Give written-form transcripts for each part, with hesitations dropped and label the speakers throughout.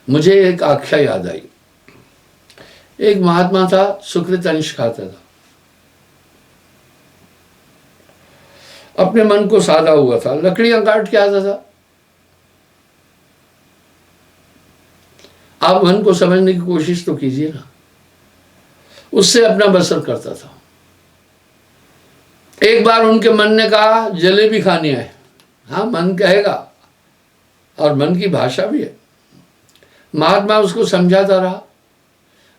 Speaker 1: मुझे एक आख्या याद आई। एक महात्मा था, सुकृत अंश खाता था, अपने मन को साधा हुआ था, लकड़ियां काट के आता था। आप मन को समझने की कोशिश तो कीजिए ना। उससे अपना बसर करता था। एक बार उनके मन ने कहा जलेबी खानी है। हाँ, मन कहेगा और मन की भाषा भी है। महात्मा उसको समझाता रहा,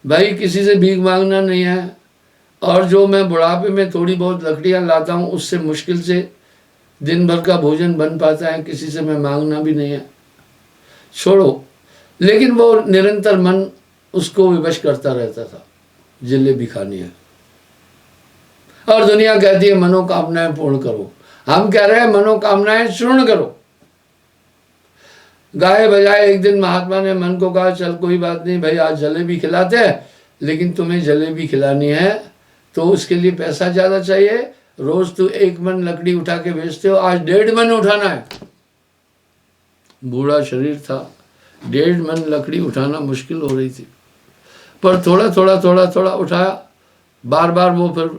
Speaker 1: भाई किसी से भीख मांगना नहीं है, और जो मैं बुढ़ापे में थोड़ी बहुत लकड़ियां लाता हूं उससे मुश्किल से दिन भर का भोजन बन पाता है, किसी से मैं मांगना भी नहीं है, छोड़ो। लेकिन वो निरंतर मन उसको विवश करता रहता था, जलेबी खानी है। और दुनिया कहती है मनोकामनाएं पूर्ण करो, हम कह रहे हैं मनोकामनाएं चूर्ण करो। गाए बजाए एक दिन महात्मा ने मन को कहा, चल कोई बात नहीं भाई, आज जलेबी खिलाते हैं, लेकिन तुम्हें जलेबी खिलानी है तो उसके लिए पैसा ज्यादा चाहिए। रोज तू 1 मन लकड़ी उठा के बेचते हो, आज 1.5 मन उठाना है। बूढ़ा शरीर था, 1.5 मन लकड़ी उठाना मुश्किल हो रही थी, पर थोड़ा थोड़ा थोड़ा थोड़ा उठाया। बार बार वो फिर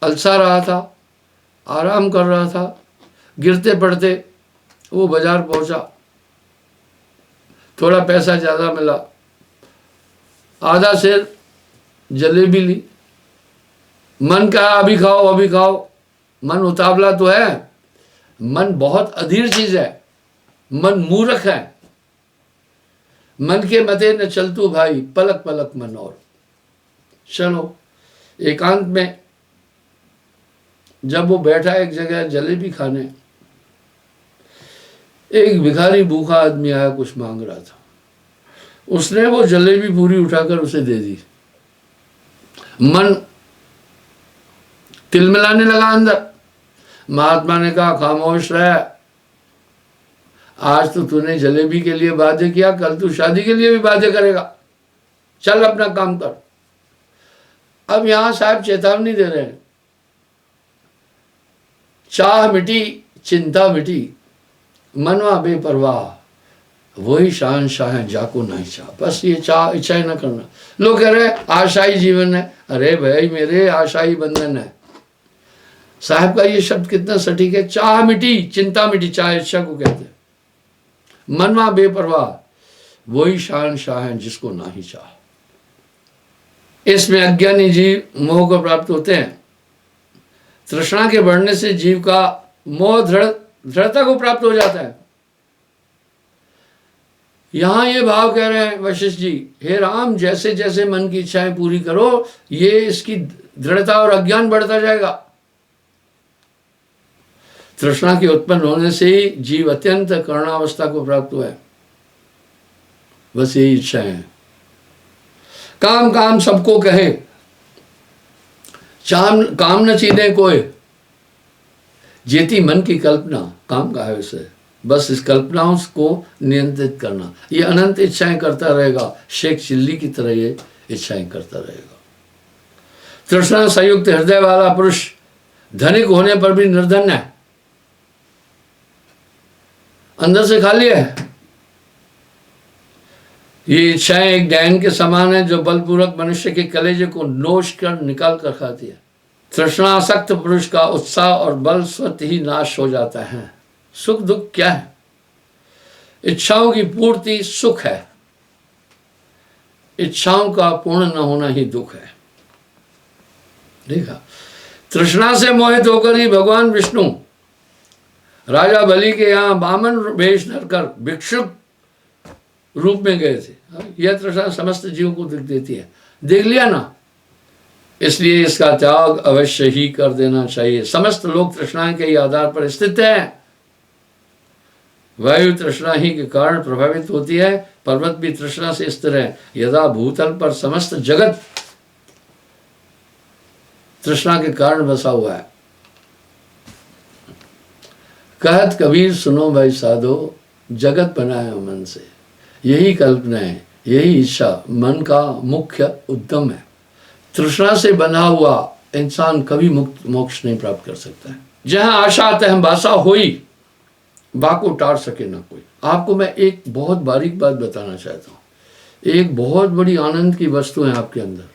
Speaker 1: अलसा रहा था, आराम कर रहा था। गिरते पड़ते वो बाजार पहुंचा, थोड़ा पैसा ज़्यादा मिला, आधा सेर जलेबी ली। मन कहा अभी खाओ अभी खाओ। मन उतावला तो है, मन बहुत अधीर चीज है, मन मूर्ख है। मन के मते न चलतू भाई, पलक पलक मन और। चलो, एकांत में जब वो बैठा एक जगह जलेबी खाने, एक भिखारी भूखा आदमी आया, कुछ मांग रहा था। उसने वो जलेबी पूरी उठाकर उसे दे दी। मन तिलमिलाने लगा अंदर। महात्मा ने कहा खामोश रह, आज तो तूने जलेबी के लिए वादे किया, कल तू शादी के लिए भी वादे करेगा, चल अपना काम कर। अब यहां साहब चेतावनी दे रहे हैं, चाह मिटी चिंता मिटी, मनवा बेपरवाह, वही शहंशाह है जाको नहीं चाह। बस ये चाह इच्छाएं न करना। लोग कह रहे आशाई जीवन है, अरे भाई मेरे आशाई बंधन है। साहब का ये शब्द कितना सटीक है, चाह मिटी चिंता मिटी, चाह इच्छा को कहते हैं। मनवा बेपरवाह, वही शहंशाह है जिसको ना ही चाह। इसमें अज्ञानी जीव मोह को प्राप्त होते हैं। तृष्णा के बढ़ने से जीव का मोह दृढ़ता को प्राप्त हो जाता है। यहां ये भाव कह रहे हैं वशिष्ठ जी, हे राम, जैसे जैसे मन की इच्छाएं पूरी करो, ये इसकी दृढ़ता और अज्ञान बढ़ता जाएगा। तृष्णा के उत्पन्न होने से ही जीव अत्यंत कर्णावस्था को प्राप्त हुआ है। बस यही इच्छाएं हैं। काम काम सबको कहे, काम न चीने कोई, जेती मन की कल्पना, काम का है उसे। बस इस कल्पनाओं को नियंत्रित करना। ये अनंत इच्छाएं करता रहेगा, शेख चिल्ली की तरह ये इच्छाएं करता रहेगा। तृष्णा संयुक्त हृदय वाला पुरुष धनिक होने पर भी निर्धन है, अंदर से खाली है। ये इच्छाएं एक डैन के समान है जो बलपूर्वक मनुष्य के कलेजे को नोच कर निकाल कर खाती है। तृष्णासक्त पुरुष का उत्साह और बल स्वतः ही नाश हो जाता है। सुख दुख क्या है? इच्छाओं की पूर्ति सुख है, इच्छाओं का पूर्ण न होना ही दुख है। देखा, तृष्णा से मोहित होकर ही भगवान विष्णु राजा बलि के यहाँ बामन वेश धरकर भिक्षुक रूप में गए थे। यह तृष्णा समस्त जीवों को दिख देती है, देख लिया ना, इसलिए इसका त्याग अवश्य ही कर देना चाहिए। समस्त लोग तृष्णा के ही आधार पर स्थित हैं। वायु तृष्णा ही के कारण प्रभावित होती है, पर्वत भी तृष्णा से स्थिर है। यदा भूतल पर समस्त जगत तृष्णा के कारण बसा हुआ है। कहत कबीर सुनो भाई साधो, जगत बनाया मन से। यही कल्पना है, यही इच्छा मन का मुख्य उद्यम है। तृष्णा से बना हुआ इंसान कभी मुक्त मोक्ष नहीं प्राप्त कर सकता है। जहां आशा तह बासा होई, बाको टार सके ना कोई। आपको मैं एक बहुत बारीक बात बताना चाहता हूं। एक बहुत बड़ी आनंद की वस्तु है आपके अंदर,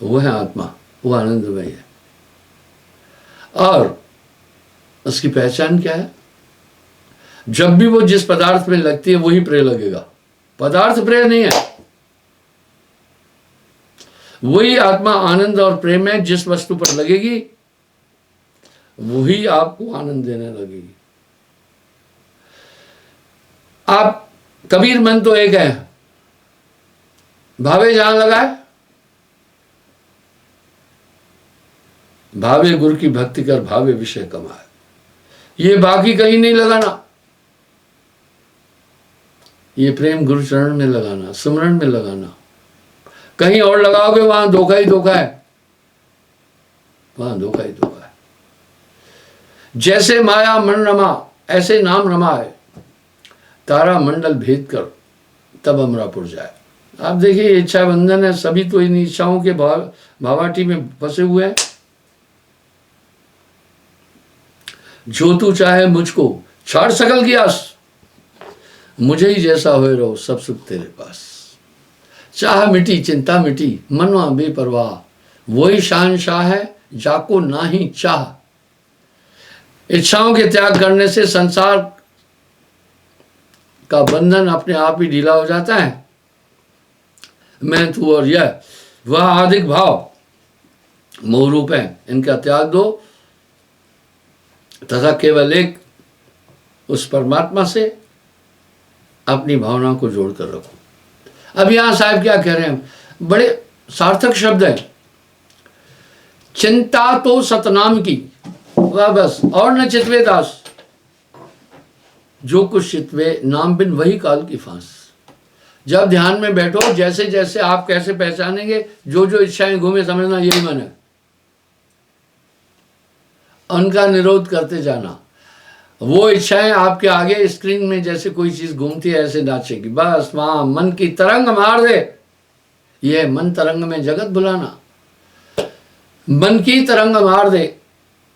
Speaker 1: वो है आत्मा, वो आनंदमय है। और उसकी पहचान क्या है? जब भी वो जिस पदार्थ में लगती है वही प्रिय लगेगा, पदार्थ प्रिय नहीं है। वही आत्मा आनंद और प्रेम है, जिस वस्तु पर लगेगी वही आपको आनंद देने लगेगी। आप कबीर मन तो एक है, भावे जहां लगाए, भावे गुरु की भक्ति कर भावे विषय कमाए, ये बाकी कहीं नहीं लगाना। ये प्रेम गुरु चरण में लगाना, सुमरन में लगाना। कहीं और लगाओगे वहां धोखा ही धोखा है, वहां धोखा ही धोखा है। जैसे माया मन रमा ऐसे नाम रमाए, तारा मंडल भेद कर तब अमरापुर जाए। आप देखिए इच्छा बंधन है, सभी तो इन इच्छाओं के भावाटी में फंसे हुए हैं। जो तू चाहे मुझको छाड़ सकल की आस, मुझे ही जैसा होए रहो सब सुख तेरे पास। चाह मिटी चिंता मिटी मनवा बेपरवाह, वही शहंशाह है जाको ना ही चाह। इच्छाओं के त्याग करने से संसार का बंधन अपने आप ही ढीला हो जाता है। मैं तू और यह वह आदिक भाव मोह रूप है, इनका त्याग दो तथा केवल एक उस परमात्मा से अपनी भावना को जोड़कर रखो। अब यहां साहब क्या कह रहे हैं, बड़े सार्थक शब्द है। चिंता तो सतनाम की, वह बस और न चितवे दास, जो कुछ चितवे नाम बिन वही काल की फांस। जब ध्यान में बैठो, जैसे जैसे आप कैसे पहचानेंगे, जो जो इच्छाएं घूमे समझना यही मन है, उनका निरोध करते जाना। वो इच्छाएं आपके आगे स्क्रीन में जैसे कोई चीज घूमती है ऐसे नाचेगी, बस वहां मन की तरंग मार दे। ये मन तरंग में जगत बुलाना, मन की तरंग मार दे,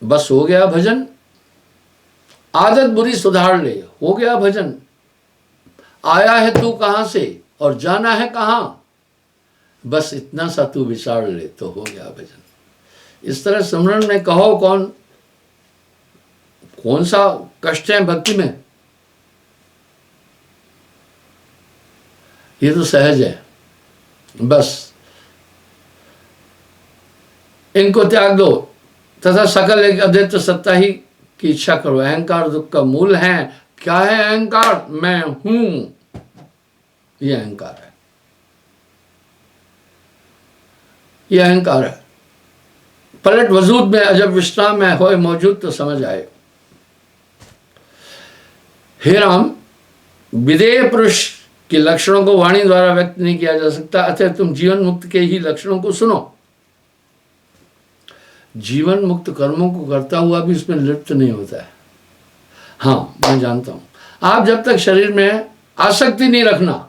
Speaker 1: बस हो गया भजन। आदत बुरी सुधार ले, हो गया भजन। आया है तू कहां से और जाना है कहां, बस इतना सा तू विचार ले तो हो गया भजन। इस तरह सिमरन में कहो कौन सा कष्ट है भक्ति में, ये तो सहज है। बस इनको त्याग दो तथा सकल एक अद्वैत सत्ता ही की इच्छा करो। अहंकार दुख का मूल है। क्या है अहंकार? मैं हूं, ये अहंकार है, ये अहंकार है। पलट वजूद में अजब विश्राम में होए मौजूद तो समझ आए। हे राम, विदेह पुरुष के लक्षणों को वाणी द्वारा व्यक्त नहीं किया जा सकता, अतः तुम जीवन मुक्त के ही लक्षणों को सुनो। जीवन मुक्त कर्मों को करता हुआ भी उसमें लिप्त नहीं होता है। हाँ, मैं जानता हूं, आप जब तक शरीर में आसक्ति नहीं रखना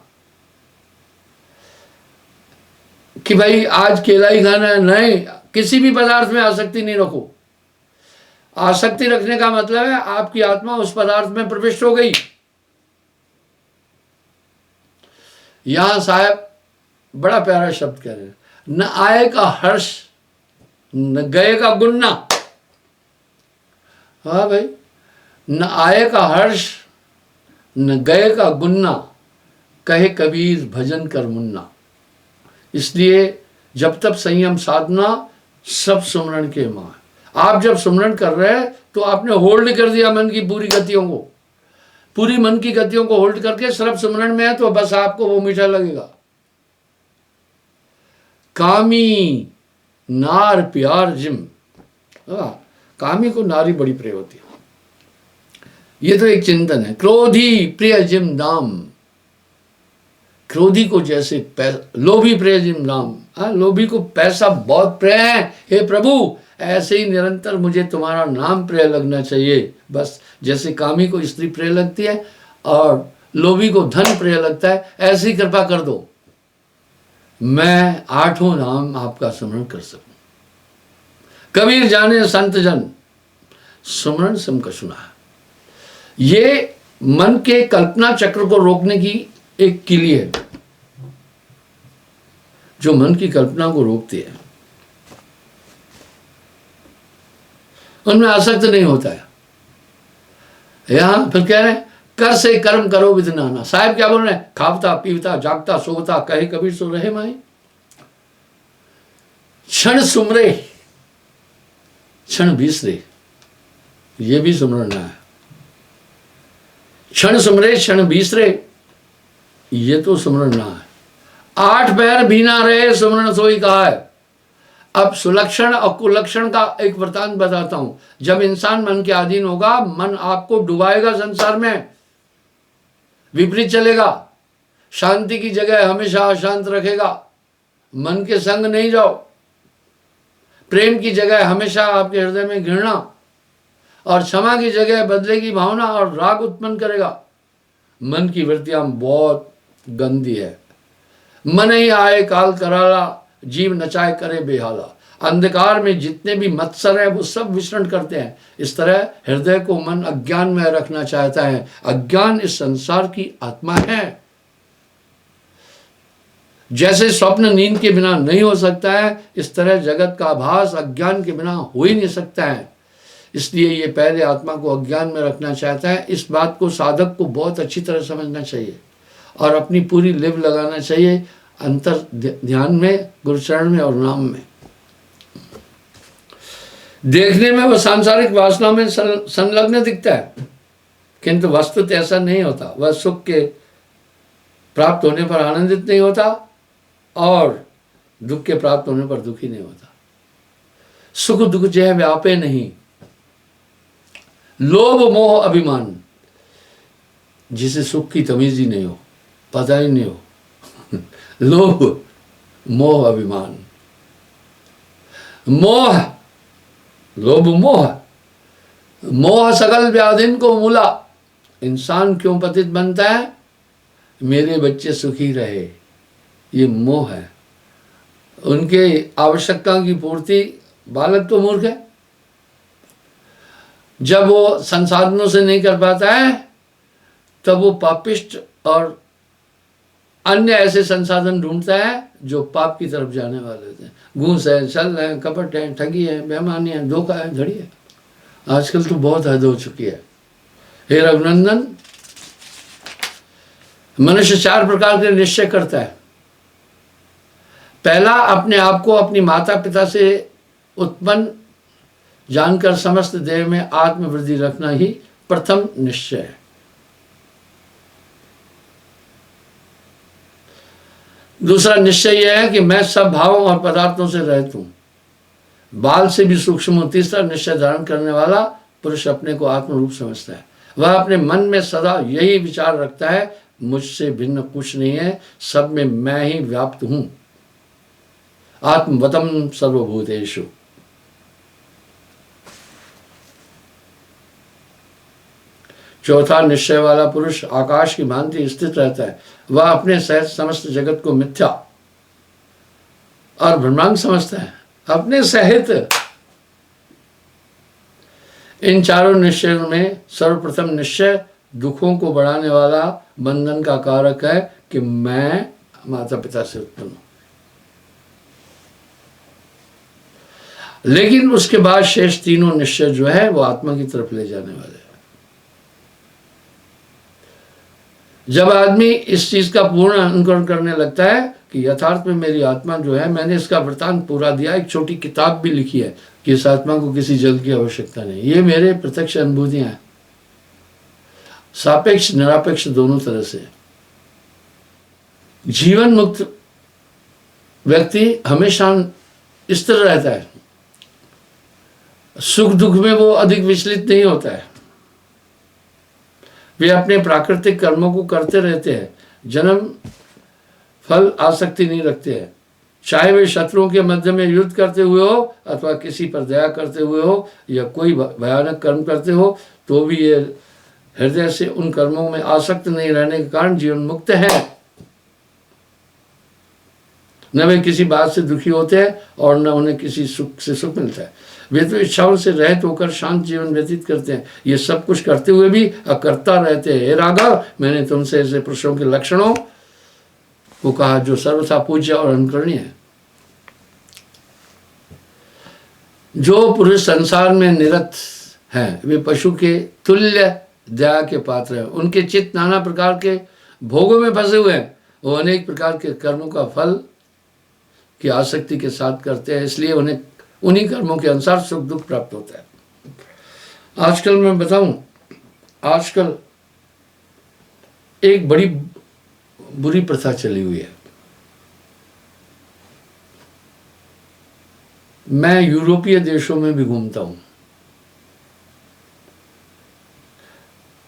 Speaker 1: कि भाई आज केला ही खाना है, नहीं, किसी भी पदार्थ में आसक्ति नहीं रखो। आसक्ति रखने का मतलब है आपकी आत्मा उस पदार्थ में प्रविष्ट हो गई। यहां साहब बड़ा प्यारा शब्द कह रहे हैं, न आए का हर्ष न गए का गुन्ना। हाँ भाई, न आए का हर्ष न गए का गुन्ना, कहे कबीर भजन कर मुन्ना। इसलिए जब तक संयम साधना सब सुमरण के मां। आप जब सुमरण कर रहे हैं तो आपने होल्ड कर दिया मन की पूरी गतियों को, पूरी मन की गतियों को होल्ड करके सिर्फ सुमरण में है, तो बस आपको वो मीठा लगेगा। कामी नार प्यार जिम, कामी को नारी बड़ी प्रिय होती है, ये तो एक चिंतन है। क्रोधी प्रिय जिम दाम, क्रोधी को जैसे लोभी प्रिय जिम दाम, लोभी को पैसा बहुत प्रिय है। हे प्रभु, ऐसे ही निरंतर मुझे तुम्हारा नाम प्रिय लगना चाहिए। बस जैसे कामी को स्त्री प्रिय लगती है और लोभी को धन प्रिय लगता है, ऐसी कृपा कर दो मैं आठों नाम आपका स्मरण कर सकूं। कबीर जाने संत जन सुमरण सिम का सुना। ये मन के कल्पना चक्र को रोकने की एक किली है जो मन की कल्पना को रोकती है, उनमें आसक्त नहीं होता है। यहां फिर कह रहे हैं कर से कर्म करो विद नाना। साहब क्या बोल रहे हैं? खावता पीवता जागता सोता कहे कबीर सो रहे माई। क्षण सुमरे क्षण बिसरे, ये भी सुमरना है। क्षण सुमरे क्षण बिसरे, ये तो सुमरना है। 8 पैर भी ना रहे सुमरण सोई कहा है। अब सुलक्षण और कुलक्षण का एक वृतांत बताता हूं। जब इंसान मन के अधीन होगा, मन आपको डुबाएगा संसार में, विपरीत चलेगा, शांति की जगह हमेशा अशांत रखेगा। मन के संग नहीं जाओ। प्रेम की जगह हमेशा आपके हृदय में घृणा, और क्षमा की जगह बदले की भावना और राग उत्पन्न करेगा। मन की वृत्तियां बहुत गंदी है। मन ही आए काल कराला, जीव नचाए करे बेहाला। अंधकार में जितने भी मत्सर है वो सब विचरण करते हैं। इस तरह हृदय को मन अज्ञान में रखना चाहता है। अज्ञान इस संसार की आत्मा है। जैसे स्वप्न नींद के बिना नहीं हो सकता है, इस तरह जगत का आभास अज्ञान के बिना हो ही नहीं सकता है। इसलिए ये पहले आत्मा को अज्ञान में रखना चाहता है। इस बात को साधक को बहुत अच्छी तरह समझना चाहिए और अपनी पूरी लिव लगाना चाहिए अंतर ध्यान में, गुरुचरण में और नाम में। देखने में वह सांसारिक वासना में संलग्न दिखता है, किंतु वस्तुतः ऐसा नहीं होता। वह सुख के प्राप्त होने पर आनंदित नहीं होता और दुख के प्राप्त होने पर दुखी नहीं होता। सुख दुख जय व्यापे नहीं। लोभ मोह अभिमान, जिसे सुख की तमीज ही नहीं हो, पता ही नहीं हो। लोभ मोह अभिमान, मोह, लोभ मोह, मोह सकल व्याधिन को मूला। इंसान क्यों पतित बनता है? मेरे बच्चे सुखी रहे, ये मोह है। उनके आवश्यकता की पूर्ति, बालक तो मूर्ख है। जब वो संसाधनों से नहीं कर पाता है तब वो पापिष्ट और अन्य ऐसे संसाधन ढूंढता है जो पाप की तरफ जाने वाले थे। घूस है, छल है, कपट है, ठगी है, बेईमानी है, धोखा है, धड़ी है। आजकल तो बहुत हद हो चुकी है। हे रघुनंदन, मनुष्य 4 प्रकार के निश्चय करता है। पहला, अपने आप को अपनी माता पिता से उत्पन्न जानकर समस्त देह में आत्मवृद्धि रखना ही प्रथम निश्चय है। दूसरा निश्चय यह है कि मैं सब भावों और पदार्थों से रहित हूं, बाल से भी सूक्ष्म हूं। तीसरा निश्चय धारण करने वाला पुरुष अपने को आत्म रूप समझता है। वह अपने मन में सदा यही विचार रखता है, मुझसे भिन्न कुछ नहीं है, सब में मैं ही व्याप्त हूं। आत्मवतम सर्वभूतेषु। चौथा निश्चय वाला पुरुष आकाश की भांति स्थित रहता है। वह अपने सहित समस्त जगत को मिथ्या और ब्रह्मांड समझता है, अपने सहित। इन चारों निश्चयों में सर्वप्रथम निश्चय दुखों को बढ़ाने वाला, बंधन का कारक है कि मैं माता पिता से उत्पन्न हूं। लेकिन उसके बाद शेष तीनों निश्चय जो है वो आत्मा की तरफ ले जाने वाले हैं। जब आदमी इस चीज का पूर्ण अनुकरण करने लगता है कि यथार्थ में मेरी आत्मा जो है, मैंने इसका वृतांत पूरा दिया, एक छोटी किताब भी लिखी है कि इस आत्मा को किसी जल की आवश्यकता नहीं। ये मेरे प्रत्यक्ष अनुभूतियां हैं, सापेक्ष निरापेक्ष दोनों तरह से। जीवन मुक्त व्यक्ति हमेशा स्थिर रहता है, सुख दुख में वो अधिक विचलित नहीं होता है। वे अपने प्राकृतिक कर्मों को करते रहते हैं, जन्म फल आसक्ति नहीं रखते हैं। चाहे वे शत्रुओं के मध्य में युद्ध करते हुए हो अथवा किसी पर दया करते हुए हो या कोई भयानक कर्म करते हो, तो भी ये हृदय से उन कर्मों में आसक्त नहीं रहने के कारण जीवन मुक्त है। न वे किसी बात से दुखी होते हैं और न उन्हें किसी सुख से सुख मिलता है। वे तो इच्छाओं से रहित होकर शांत जीवन व्यतीत करते हैं। ये सब कुछ करते हुए भी अकर्ता रहते हैं। हे राघव, मैंने तुमसे ऐसे पुरुषों के लक्षणों वो कहा जो सर्वथा पूज्य और अनुकरणीय है। जो पुरुष संसार में निरत हैं वे पशु के तुल्य दया के पात्र हैं। उनके चित्त नाना प्रकार के भोगों में फंसे हुए हैं। वो अनेक प्रकार के कर्मों का फल की आसक्ति के साथ करते हैं, इसलिए उन्हें उन्हीं कर्मों के अनुसार सुख दुख प्राप्त होता है। आजकल मैं बताऊं, आजकल एक बड़ी बुरी प्रथा चली हुई है। मैं यूरोपीय देशों में भी घूमता हूं,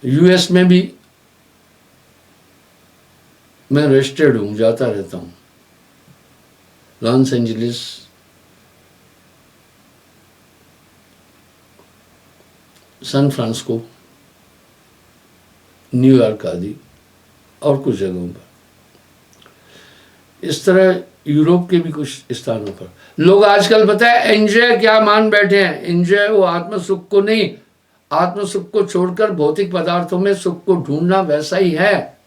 Speaker 1: यूएस में भी मैं रजिस्टर्ड हूं, जाता रहता हूं, Los Angeles, San Francisco, New York आदि और कुछ जगहों पर। इस तरह यूरोप के भी कुछ स्थानों पर लोग आजकल पता है एंजॉय क्या मान बैठे हैं। एंजॉय वो आत्म सुख को नहीं, आत्म सुख को छोड़कर भौतिक पदार्थों में सुख को ढूंढना वैसा ही है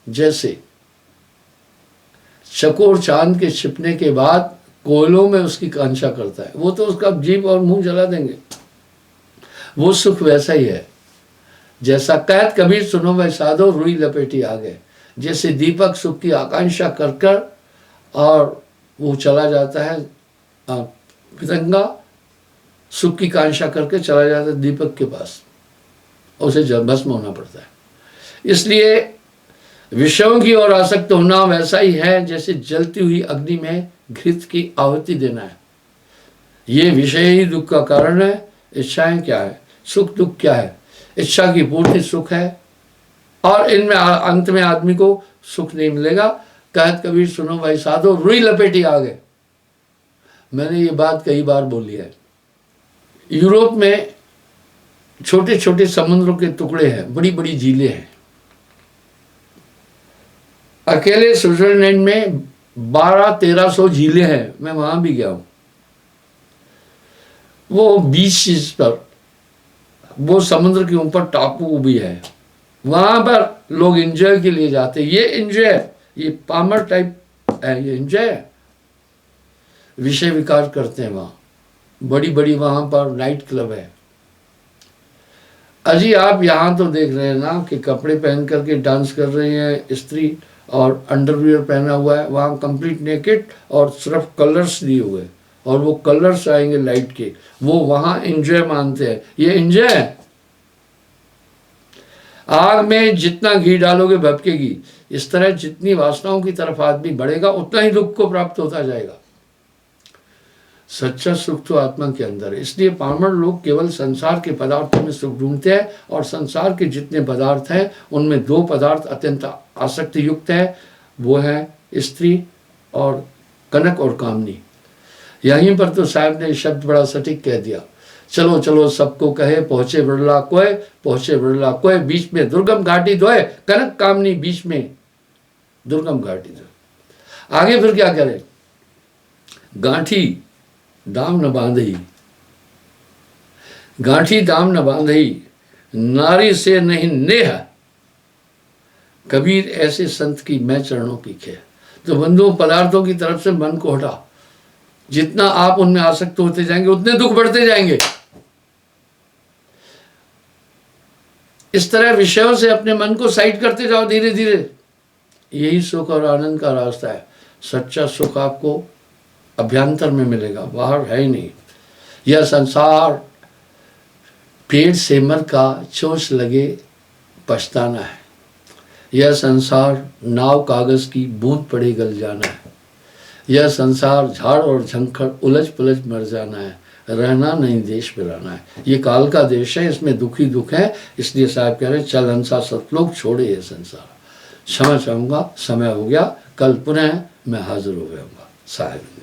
Speaker 1: जैसे चकोर चांद के छिपने के बाद कोयलों में उसकी कांक्षा करता है। वो तो उसका जीभ और मुंह जला देंगे। वो सुख वैसा ही है जैसा कहत कबीर सुनो वह साधो रुई लपेटी आ गए। जैसे दीपक सुख की आकांक्षा कर कर और वो चला जाता है, पतंगा सुख की कांक्षा करके चला जाता है दीपक के पास, उसे भस्म होना पड़ता है। इसलिए विषयों की ओर आसक्त होना वैसा ही है जैसे जलती हुई अग्नि में घृत की आहुति देना है। ये विषय ही दुख का कारण है। इच्छाएं क्या है, सुख दुख क्या है? इच्छा की पूर्ति सुख है और इनमें अंत में आदमी को सुख नहीं मिलेगा। कहत कबीर सुनो भाई साधो रुई लपेटी आ गए। मैंने ये बात कई बार बोली है। यूरोप में छोटे छोटे समुद्रों के टुकड़े हैं, बड़ी बड़ी झीलें हैं। अकेले स्विट्जरलैंड में 1200-1300 झीलें हैं। मैं वहां भी गया हूं। वो बीच पर, वो समुद्र के ऊपर टापू भी है, वहां पर लोग एंजॉय के लिए जाते हैं। ये एंजॉय, ये पामर टाइप है, ये एंजॉय विषय विकार करते हैं। वहां बड़ी बड़ी वहां पर नाइट क्लब है। अजी आप यहां तो देख रहे हैं ना कि कपड़े पहन करके डांस कर रही है स्त्री और अंडरवियर पहना हुआ है, वहां कंप्लीट नेकेड और सिर्फ कलर्स दिए हुए और वो कलर्स आएंगे लाइट के, वो वहां एंजॉय मानते हैं। ये एंजॉय है। आग में जितना घी डालोगे भपकेगी। इस तरह जितनी वासनाओं की तरफ आदमी बढ़ेगा उतना ही दुख को प्राप्त होता जाएगा। सच्चा सुख तो आत्मा के अंदर है। इसलिए पामर लोग केवल संसार के पदार्थों में सुख ढूंढते हैं और संसार के जितने पदार्थ हैं उनमें दो पदार्थ अत्यंत आसक्ति युक्त है, वो है स्त्री और कनक और कामनी। यहीं पर तो साहब ने शब्द बड़ा सटीक कह दिया, चलो चलो सबको कहे पहुंचे बिरला कोय, पहुंचे बिरला कोय, बीच में दुर्गम घाटी धोए, कनक कामनी बीच में दुर्गम घाटी धोए। आगे फिर क्या करें? गांठी दाम न बांधई, गांठी दाम न बांधई, नारी से नहीं नेह, कबीर ऐसे संत की मैं चरणों की खे। तो बंधु पदार्थों की तरफ से मन को हटा। जितना आप उनमें आसक्त होते जाएंगे उतने दुख बढ़ते जाएंगे। इस तरह विषयों से अपने मन को साइड करते जाओ धीरे धीरे। यही सुख और आनंद का रास्ता है। सच्चा सुख आपको अभ्यंतर में मिलेगा, बाहर है ही नहीं। यह संसार पेड़ से मर का चोंच लगे पछताना है। यह संसार नाव कागज की बूंद पड़े गल जाना है। यह संसार झाड़ और झंखड़ उलझ पुलझ मर जाना है। रहना नहीं देश बिराना है। ये काल का देश है, इसमें दुख ही दुख है। इसलिए साहब कह रहे चल हंसा सतलोक छोड़े ये संसार। क्षमा चाहूँगा, समय हो गया। कल पुनः मैं हाजिर हो जाऊँगा साहब।